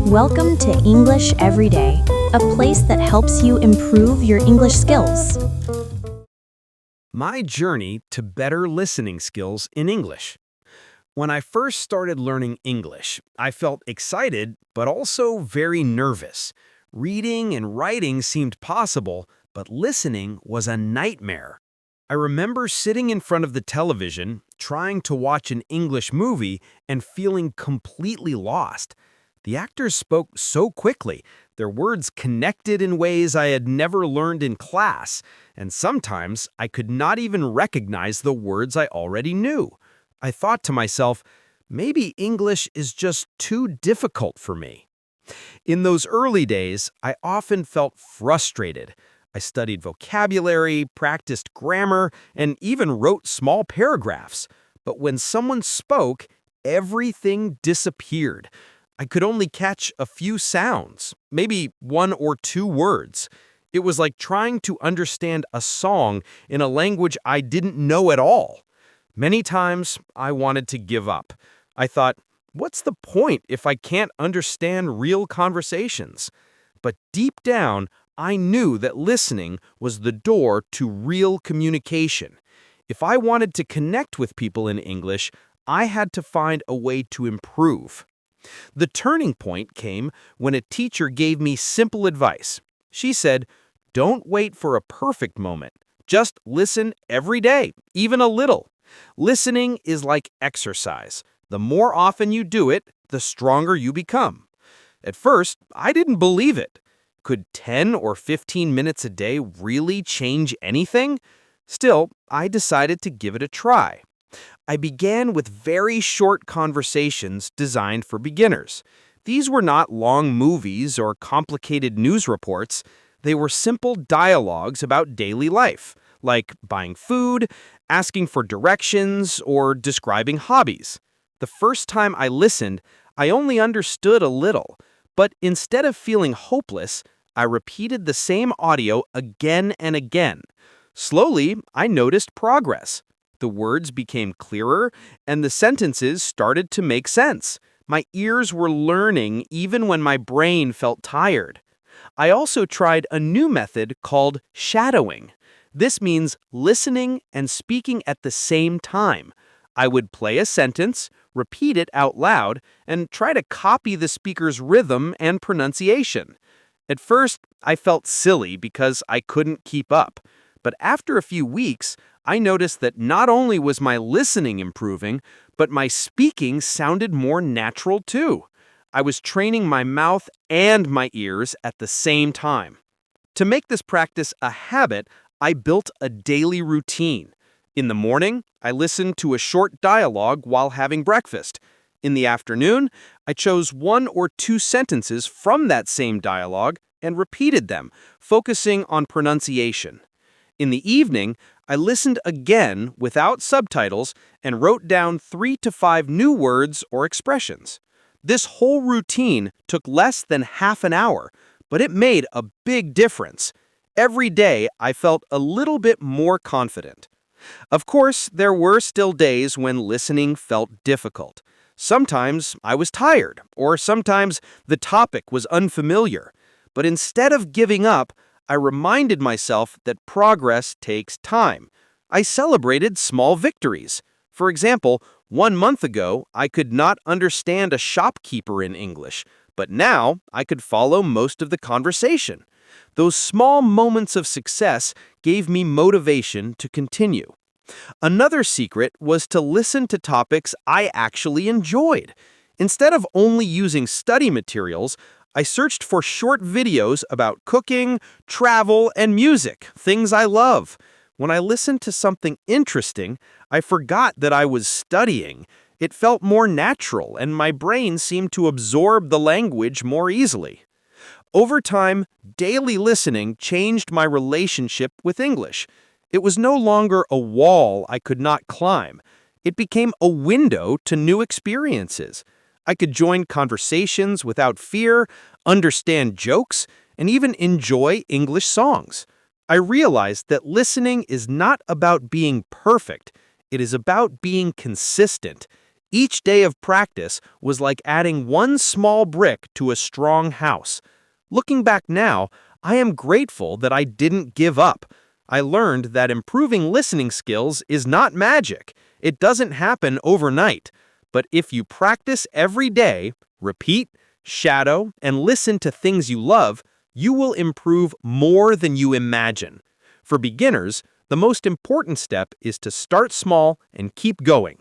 Welcome to English Every Day, a place that helps you improve your English skills. My journey to better listening skills in English. When I first started learning English, I felt excited but also very nervous. Reading and writing seemed possible, but listening was a nightmare. I remember sitting in front of the television, trying to watch an English movie and feeling completely lost. The actors spoke so quickly, their words connected in ways I had never learned in class, and sometimes I could not even recognize the words I already knew. I thought to myself, maybe English is just too difficult for me. In those early days, I often felt frustrated. I studied vocabulary, practiced grammar, and even wrote small paragraphs. But when someone spoke, everything disappeared. I could only catch a few sounds, maybe one or two words. It was like trying to understand a song in a language I didn't know at all. Many times, I wanted to give up. I thought, what's the point if I can't understand real conversations? But deep down, I knew that listening was the door to real communication. If I wanted to connect with people in English, I had to find a way to improve. The turning point came when a teacher gave me simple advice. She said, don't wait for a perfect moment. Just listen every day, even a little. Listening is like exercise. The more often you do it, the stronger you become. At first, I didn't believe it. Could 10 or 15 minutes a day really change anything? Still, I decided to give it a try. I began with very short conversations designed for beginners. These were not long movies or complicated news reports. They were simple dialogues about daily life, like buying food, asking for directions, or describing hobbies. The first time I listened, I only understood a little, but instead of feeling hopeless, I repeated the same audio again and again. Slowly, I noticed progress. The words became clearer, and the sentences started to make sense. My ears were learning even when my brain felt tired. I also tried a new method called shadowing. This means listening and speaking at the same time. I would play a sentence, repeat it out loud, and try to copy the speaker's rhythm and pronunciation. At first, I felt silly because I couldn't keep up. But after a few weeks, I noticed that not only was my listening improving, but my speaking sounded more natural too. I was training my mouth and my ears at the same time. To make this practice a habit, I built a daily routine. In the morning, I listened to a short dialogue while having breakfast. In the afternoon, I chose one or two sentences from that same dialogue and repeated them, focusing on pronunciation. In the evening, I listened again without subtitles and wrote down 3 to 5 new words or expressions. This whole routine took less than half an hour, but it made a big difference. Every day, I felt a little bit more confident. Of course, there were still days when listening felt difficult. Sometimes I was tired, or sometimes the topic was unfamiliar. But instead of giving up, I reminded myself that progress takes time. I celebrated small victories. For example, 1 month ago, I could not understand a shopkeeper in English, but now I could follow most of the conversation. Those small moments of success gave me motivation to continue. Another secret was to listen to topics I actually enjoyed. Instead of only using study materials, I searched for short videos about cooking, travel, and music, things I love. When I listened to something interesting, I forgot that I was studying. It felt more natural, and my brain seemed to absorb the language more easily. Over time, daily listening changed my relationship with English. It was no longer a wall I could not climb. It became a window to new experiences. I could join conversations without fear, understand jokes, and even enjoy English songs. I realized that listening is not about being perfect. It is about being consistent. Each day of practice was like adding one small brick to a strong house. Looking back now, I am grateful that I didn't give up. I learned that improving listening skills is not magic. It doesn't happen overnight. But if you practice every day, repeat, shadow, and listen to things you love, you will improve more than you imagine. For beginners, the most important step is to start small and keep going.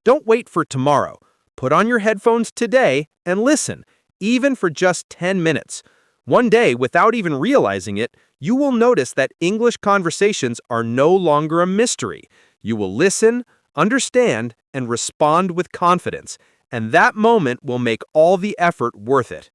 Don't wait for tomorrow. Put on your headphones today and listen, even for just 10 minutes. One day, without even realizing it, you will notice that English conversations are no longer a mystery. You will listen, understand, and respond with confidence, and that moment will make all the effort worth it.